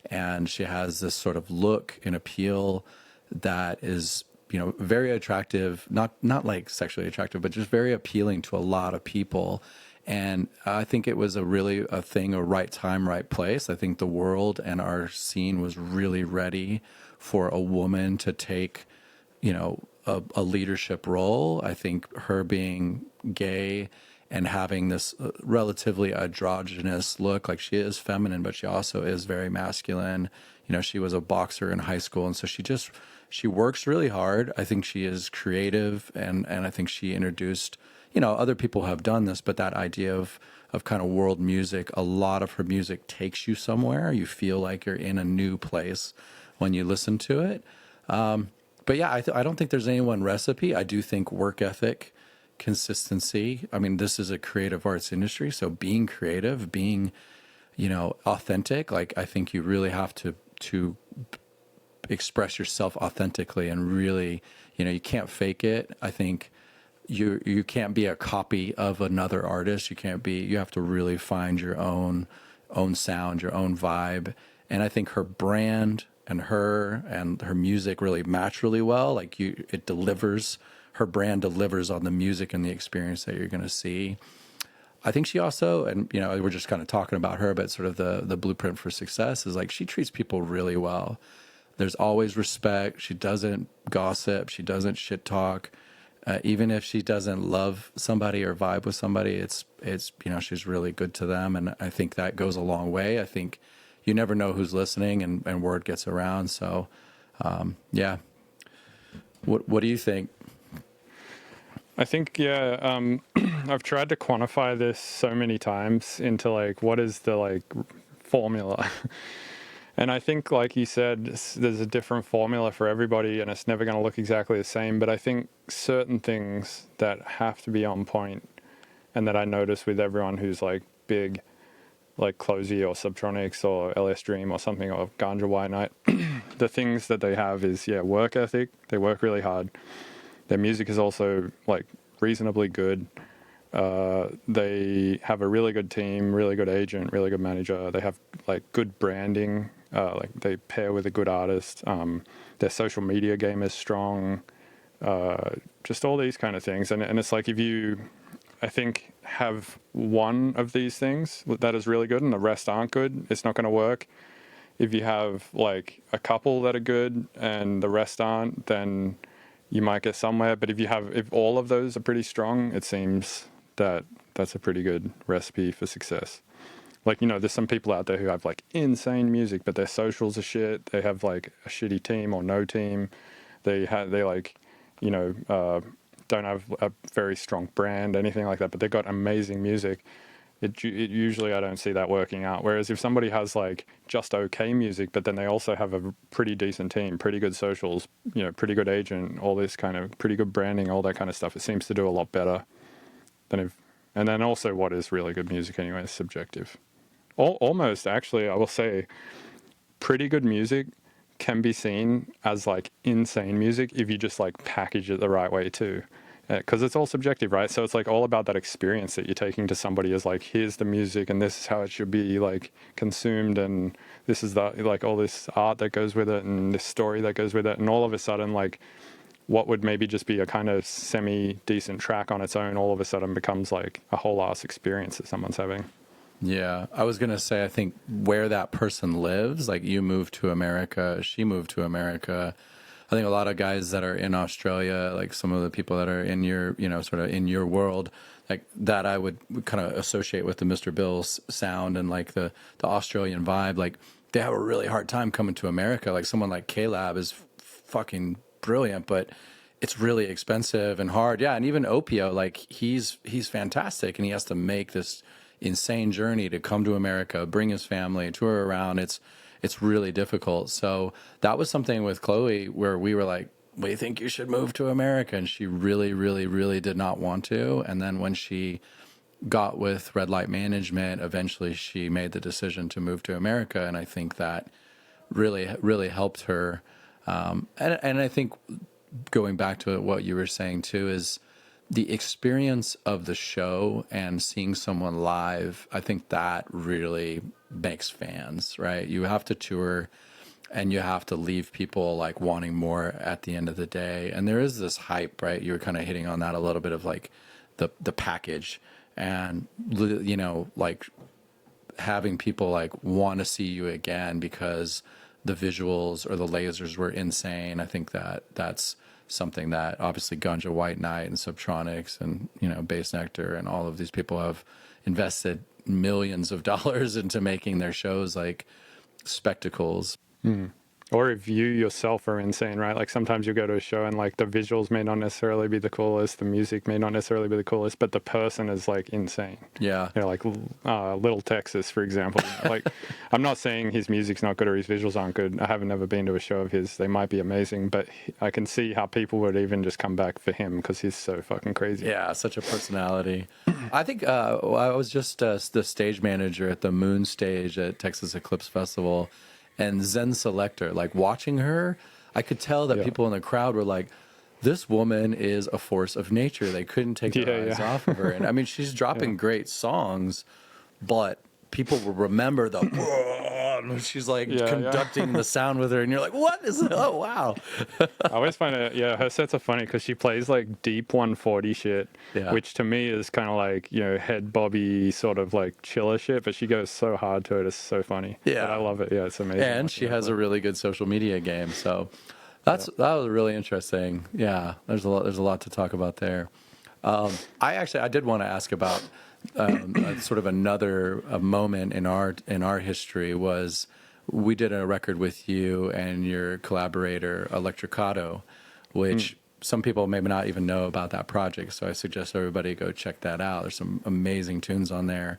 Speaker 2: And she has this sort of look and appeal that is, very attractive, not like sexually attractive, but just very appealing to a lot of people. And I think it was a right time, right place. I think the world and our scene was really ready for a woman to take, a leadership role. I think her being gay and having this relatively androgynous look, like, she is feminine, but she also is very masculine. She was a boxer in high school, and so she works really hard. I think she is creative, and I think she introduced, other people have done this, but that idea of kind of world music, a lot of her music takes you somewhere. You feel like you're in a new place when you listen to it. But yeah, I don't think there's any one recipe. I do think work ethic, consistency. I mean, this is a creative arts industry, so being creative, being, authentic. Like, I think you really have to express yourself authentically and really, you can't fake it. I think you can't be a copy of another artist. You have to really find your own sound, your own vibe. And I think her brand and her music really match really well. Like, her brand delivers on the music and the experience that you're going to see. I think she also, and we're just kind of talking about her, but sort of the blueprint for success is, like, she treats people really well. There's always respect. She doesn't gossip. She doesn't shit talk. even if she doesn't love somebody or vibe with somebody, it's she's really good to them, and I think that goes a long way. I think you never know who's listening, and word gets around. So, yeah. What do you think?
Speaker 1: I think, yeah, I've tried to quantify this so many times into like, what is the like formula? And I think, like you said, there's a different formula for everybody and it's never going to look exactly the same. But I think certain things that have to be on point and that I notice with everyone who's like big, like Closey or Subtronics or LS Dream or something, or Ganja White Night, the things that they have is, work ethic. They work really hard. Their music is also like reasonably good. They have a really good team, really good agent, really good manager. They have like good branding. Like they pair with a good artist. Their social media game is strong. Just all these kind of things. And it's like if you, I think, have one of these things that is really good and the rest aren't good, it's not going to work. If you have like a couple that are good and the rest aren't, then you might get somewhere. But if all of those are pretty strong, it seems that that's a pretty good recipe for success. Like, there's some people out there who have like insane music, but their socials are shit. They have like a shitty team or no team. They like, don't have a very strong brand, anything like that, but they've got amazing music. It usually I don't see that working out. Whereas if somebody has like just okay music, but then they also have a pretty decent team, pretty good socials, pretty good agent, all this kind of pretty good branding, all that kind of stuff, it seems to do a lot better than if. And then also, what is really good music anyway is subjective. Almost, actually, I will say, pretty good music can be seen as like insane music if you just like package it the right way too. Because it's all subjective, right? So it's like all about that experience that you're taking to somebody is like, here's the music and this is how it should be like consumed, and this is the like all this art that goes with it and this story that goes with it, and all of a sudden like what would maybe just be a kind of semi-decent track on its own all of a sudden becomes like a whole ass experience that someone's having.
Speaker 2: Yeah, I was going to say, I think where that person lives, like you moved to America, she moved to America. I think a lot of guys that are in Australia, like some of the people that are in your, sort of in your world, like that I would kind of associate with the Mr. Bill's sound and like the Australian vibe. Like they have a really hard time coming to America. Like someone like K+Lab is fucking brilliant, but it's really expensive and hard. Yeah, and even Opio, like he's fantastic, and he has to make this insane journey to come to America, bring his family, tour around. It's really difficult. So that was something with Chloe where we were like, we think you should move to America. And she really, really, really did not want to. And then when she got with Red Light Management, eventually she made the decision to move to America. And I think that really, really helped her. And I think going back to what you were saying too is the experience of the show and seeing someone live, I think that really makes fans, right? You have to tour and you have to leave people like wanting more at the end of the day. And there is this hype, right? You were kind of hitting on that a little bit of like the package and, like having people like want to see you again because the visuals or the lasers were insane. I think that's something that obviously Ganja White Night and Subtronics and, Bass Nectar and all of these people have invested millions of dollars into making their shows like spectacles.
Speaker 1: Mm. Or if you yourself are insane, right? Like sometimes you go to a show and like the visuals may not necessarily be the coolest, the music may not necessarily be the coolest, but the person is like insane.
Speaker 2: Yeah.
Speaker 1: Like Little Texas, for example. Like I'm not saying his music's not good or his visuals aren't good. I haven't never been to a show of his. They might be amazing, but I can see how people would even just come back for him because he's so fucking crazy.
Speaker 2: Yeah, such a personality. I think I was just the stage manager at the Moon stage at Texas Eclipse Festival. And Zen Selector, like watching her, I could tell that people in the crowd were like, this woman is a force of nature. They couldn't take their eyes off of her. And I mean, she's dropping great songs, but people will remember she's like conducting the sound with her. And you're like, what is it? Oh, wow.
Speaker 1: I always find it, her sets are funny because she plays like deep 140 shit, which to me is kind of like, head bobby sort of like chiller shit, but she goes so hard to it. It's so funny.
Speaker 2: Yeah.
Speaker 1: But I love it. Yeah, it's amazing.
Speaker 2: And she has a really good social media game. So That was really interesting. Yeah, there's a lot to talk about there. I did want to ask about sort of another moment in our history was we did a record with you and your collaborator Electricado, which some people maybe not even know about that project. So I suggest everybody go check that out. There's some amazing tunes on there.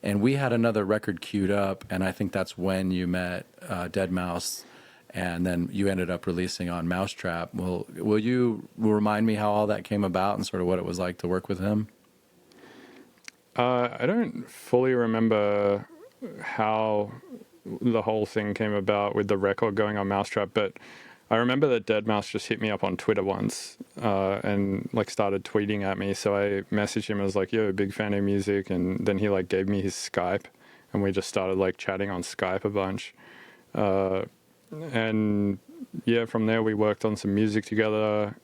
Speaker 2: And we had another record queued up, and I think that's when you met Dead Mouse, and then you ended up releasing on Mousetrap. Will you remind me how all that came about and sort of what it was like to work with him?
Speaker 1: I don't fully remember how the whole thing came about with the record going on Mousetrap, but I remember that Dead Mouse just hit me up on Twitter once and like started tweeting at me. So I messaged him. I was like, "Yo, big fan of music," and then he like gave me his Skype, and we just started like chatting on Skype a bunch. And yeah, from there we worked on some music together.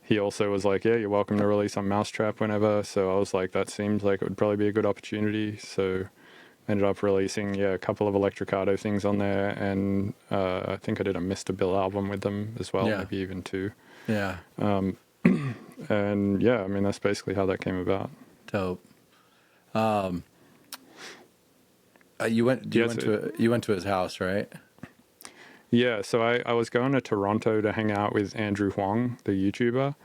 Speaker 1: He also was like, "Yeah, you're welcome to release on Mousetrap whenever." So I was like, that seems like it would probably be a good opportunity. So ended up releasing a couple of Electricado things on there, and I think I did a Mr. Bill album with them as well, maybe even two.
Speaker 2: Yeah.
Speaker 1: And yeah, I mean that's basically how that came about.
Speaker 2: Dope. You went to his house, right?
Speaker 1: Yeah, so I was going to Toronto to hang out with Andrew Huang, the YouTuber.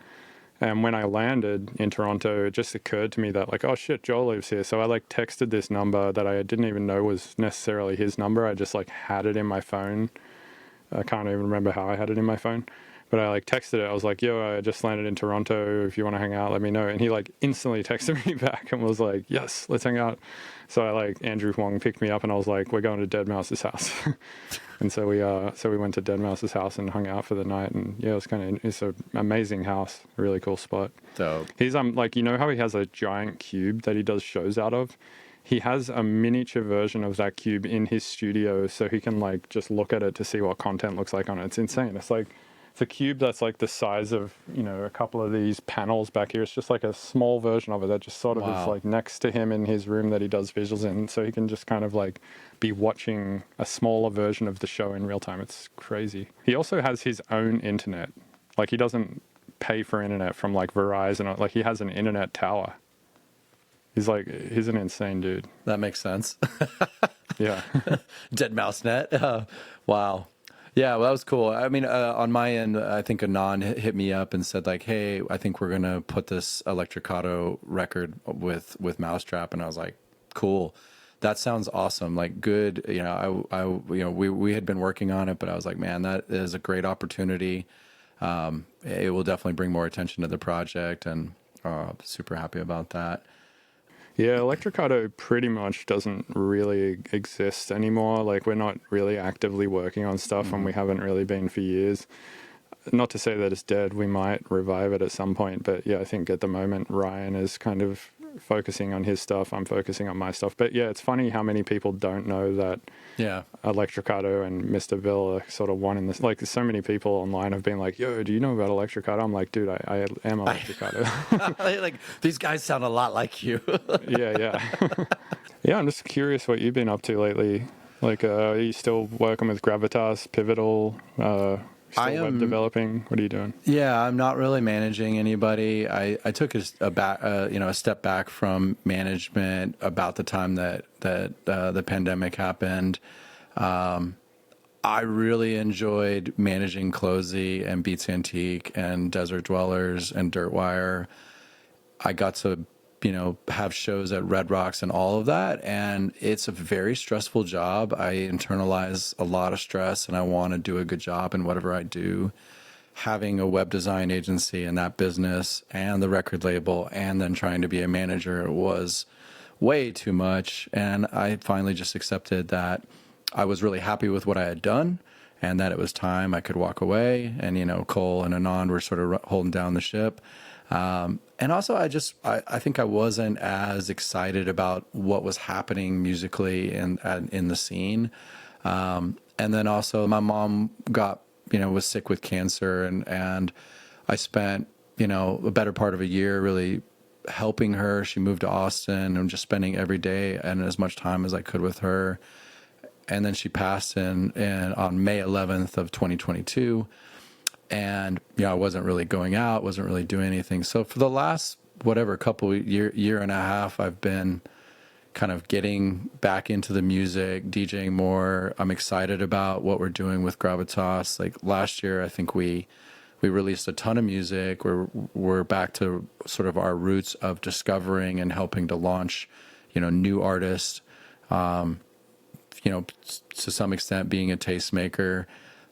Speaker 1: And when I landed in Toronto, it just occurred to me that like, oh shit, Joel lives here. So I like texted this number that I didn't even know was necessarily his number. I just like had it in my phone. I can't even remember how I had it in my phone. But I like texted it. I was like, yo, I just landed in Toronto. If you want to hang out, let me know. And he like instantly texted me back and was like, yes, let's hang out. So I like Andrew Huang picked me up and I was like, we're going to Dead Mouse's house. And so we went to Dead Mouse's house and hung out for the night. And yeah, it's an amazing house, really cool spot.
Speaker 2: Dope.
Speaker 1: He's like, you know how he has a giant cube that he does shows out of? He has a miniature version of that cube in his studio so he can like just look at it to see what content looks like on it. It's insane. It's a cube that's like the size of, a couple of these panels back here. It's just like a small version of it that just sort of is like next to him in his room that he does visuals in. So he can just kind of like be watching a smaller version of the show in real time. It's crazy. He also has his own internet. Like he doesn't pay for internet from like Verizon. Like he has an internet tower. He's an insane dude.
Speaker 2: That makes sense.
Speaker 1: Yeah.
Speaker 2: Dead Mouse Net. Wow. Yeah, well, that was cool. I mean, on my end, I think Anon hit me up and said like, "Hey, I think we're gonna put this Electricado record with Mousetrap," and I was like, "Cool, that sounds awesome. Like, good. We had been working on it, but I was like, man, that is a great opportunity. It will definitely bring more attention to the project, and super happy about that."
Speaker 1: Yeah, Electricado pretty much doesn't really exist anymore. Like, we're not really actively working on stuff, and we haven't really been for years. Not to say that it's dead. We might revive it at some point. But yeah, I think at the moment, Ryan is kind of focusing on his stuff. I'm focusing on my stuff. But yeah, it's funny how many people don't know that Electricado and Mr. Bill are sort of one in this. Like, so many people online have been like, yo, do you know about Electricado? I'm like, dude, I am Electricado.
Speaker 2: Like, these guys sound a lot like you.
Speaker 1: Yeah. Yeah, I'm just curious what you've been up to lately. Like, are you still working with Gravitas, Pivotal, still web developing? What are you doing?
Speaker 2: Yeah, I'm not really managing anybody. I took a step back from management about the time that the pandemic happened. I really enjoyed managing Closey and Beats Antique and Desert Dwellers and Dirtwire. I got to have shows at Red Rocks and all of that. And it's a very stressful job. I internalize a lot of stress and I want to do a good job in whatever I do. Having a web design agency and that business and the record label and then trying to be a manager was way too much. And I finally just accepted that I was really happy with what I had done and that it was time I could walk away. And, Cole and Anand were sort of holding down the ship. And also I think I wasn't as excited about what was happening musically in the scene. And then also my mom was sick with cancer and I spent, a better part of a year really helping her. She moved to Austin and just spending every day and as much time as I could with her. and then she passed in on May 11th of 2022. And, I wasn't really going out, wasn't really doing anything. So for the last, couple year and a half, I've been kind of getting back into the music, DJing more. I'm excited about what we're doing with Gravitas. Like last year, I think we released a ton of music. We're back to sort of our roots of discovering and helping to launch, new artists. To some extent being a tastemaker.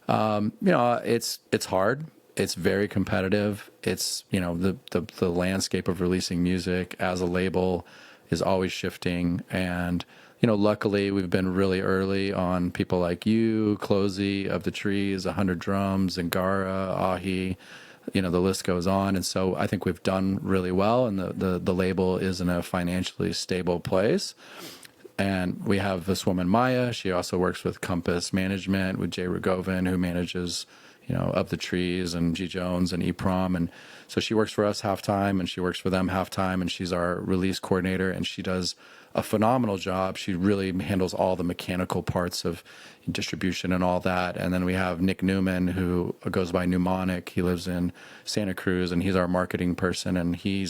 Speaker 2: It's hard. It's very competitive. It's, the landscape of releasing music as a label is always shifting. And, luckily we've been really early on people like you, Closey, Of the Trees, 100 Drums, Angara, Ahi, the list goes on. And so I think we've done really well, and the label is in a financially stable place. And we have this woman, Maya. She also works with Compass Management with Jay Rugovin, who manages, Of the Trees and G Jones and EPROM. And so she works for us half-time, and she works for them half-time, and she's our release coordinator, and she does a phenomenal job. She really handles all the mechanical parts of distribution and all that. And then we have Nick Newman, who goes by Mnemonic. He lives in Santa Cruz, and he's our marketing person, and he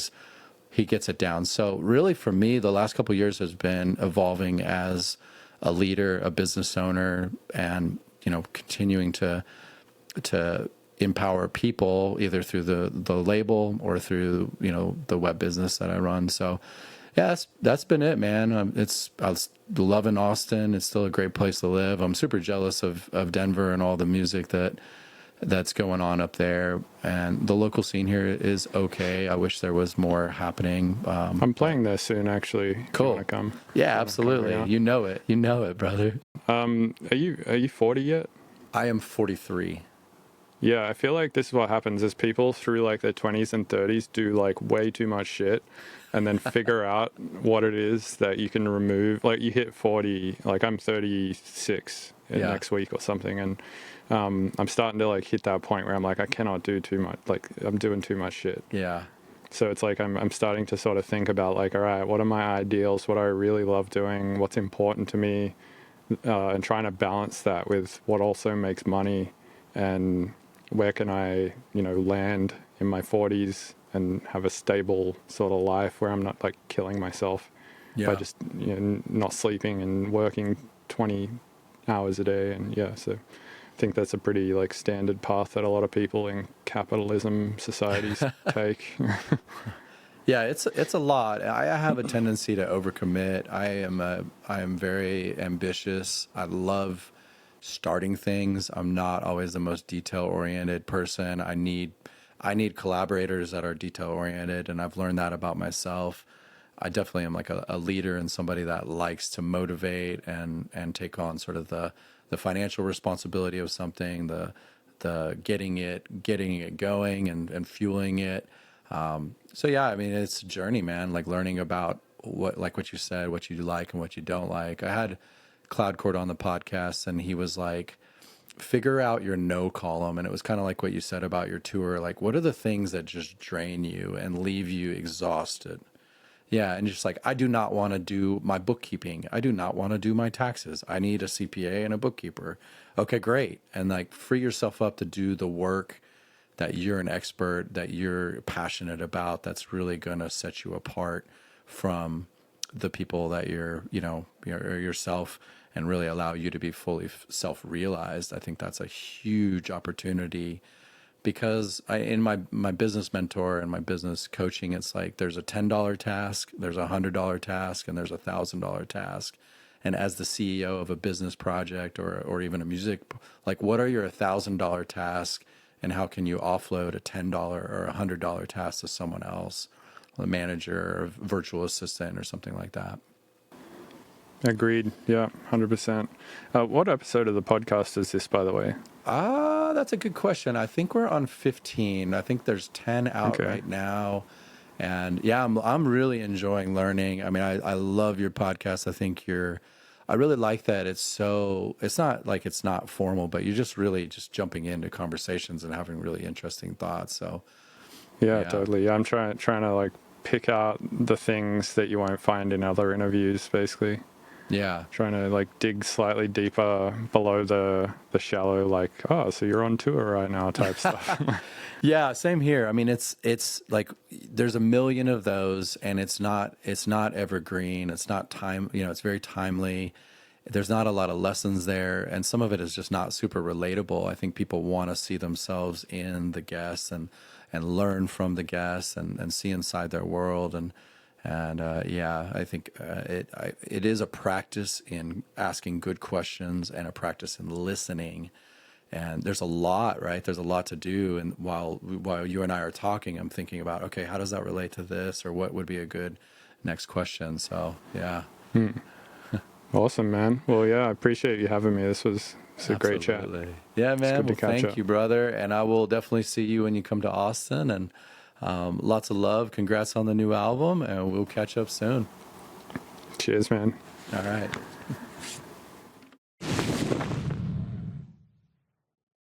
Speaker 2: gets it down. So really for me, the last couple of years has been evolving as a leader, a business owner, and, continuing to empower people either through the label or through, the web business that I run. So yeah, that's been it, man. I was loving Austin. It's still a great place to live. I'm super jealous of Denver and all the music that's going on up there, and the local scene here is okay. I wish there was more happening.
Speaker 1: I'm playing there soon, actually.
Speaker 2: Cool.
Speaker 1: You wanna come?
Speaker 2: Yeah, absolutely. You know it, brother.
Speaker 1: Are you 40 yet?
Speaker 2: I am 43.
Speaker 1: Yeah, I feel like this is what happens is people through like their 20s and 30s do like way too much shit and then figure out what it is that you can remove. Like you hit 40, like I'm 36 next week or something, and I'm starting to like hit that point where I'm like, I cannot do too much. Like I'm doing too much shit.
Speaker 2: Yeah.
Speaker 1: So it's like I'm starting to sort of think about like, all right, what are my ideals? What do I really love doing? What's important to me? And trying to balance that with what also makes money, and where can I, land in my 40s and have a stable sort of life where I'm not like killing myself by just not sleeping and working 20 hours a day. And so I think that's a pretty like standard path that a lot of people in capitalism societies take.
Speaker 2: Yeah, it's a lot. I have a tendency to overcommit. I am very ambitious. I love starting things. I'm not always the most detail oriented person. I need collaborators that are detail oriented, and I've learned that about myself. I definitely am like a leader and somebody that likes to motivate and take on sort of the financial responsibility of something, the getting it going and fueling it. So yeah, I mean, it's a journey, man, like learning about what you said, what you like and what you don't like. I had Cloud Court on the podcast, and he was like, figure out your no column. And it was kind of like what you said about your tour. Like, what are the things that just drain you and leave you exhausted? Yeah. And just like, I do not want to do my bookkeeping. I do not want to do my taxes. I need a CPA and a bookkeeper. Okay, great. And like, free yourself up to do the work that you're an expert, that you're passionate about, that's really going to set you apart from the people that you're yourself, and really allow you to be fully self-realized. I think that's a huge opportunity, because in my business mentor and my business coaching, it's like there's a $10 task, there's a $100 task, and there's a $1,000 task. And as the CEO of a business project or even a music, like what are your $1,000 tasks, and how can you offload a $10 or a $100 task to someone else, a manager or a virtual assistant or something like that?
Speaker 1: Agreed. Yeah, 100%. What episode of the podcast is this, by the way?
Speaker 2: That's a good question. I think we're on 15. I think there's 10 out right now. And yeah, I'm really enjoying learning. I mean, I love your podcast. I really like that it's not like it's not formal, but you're just really just jumping into conversations and having really interesting thoughts. So
Speaker 1: yeah. Totally. Yeah, I'm trying to like pick out the things that you won't find in other interviews, basically.
Speaker 2: Yeah.
Speaker 1: trying to like dig slightly deeper below the shallow, like, oh, so you're on tour right now type stuff.
Speaker 2: Yeah, same here. I mean, it's like there's a million of those, and it's not evergreen. It's not time. It's very timely. There's not a lot of lessons there, and some of it is just not super relatable. I think people want to see themselves in the guests and learn from the guests and see inside their world and yeah, I think it is a practice in asking good questions and a practice in listening. And there's a lot, right? There's a lot to do. And while you and I are talking, I'm thinking about, okay, how does that relate to this, or what would be a good next question? So yeah.
Speaker 1: Awesome, man. Well, yeah, I appreciate you having me. This was a great chat.
Speaker 2: Absolutely. Yeah,
Speaker 1: It's
Speaker 2: man.
Speaker 1: good to
Speaker 2: Well,
Speaker 1: catch
Speaker 2: thank
Speaker 1: up.
Speaker 2: you, brother. And I will definitely see you when you come to Austin. And lots of love. Congrats on the new album. And we'll catch up soon.
Speaker 1: Cheers, man.
Speaker 2: All right.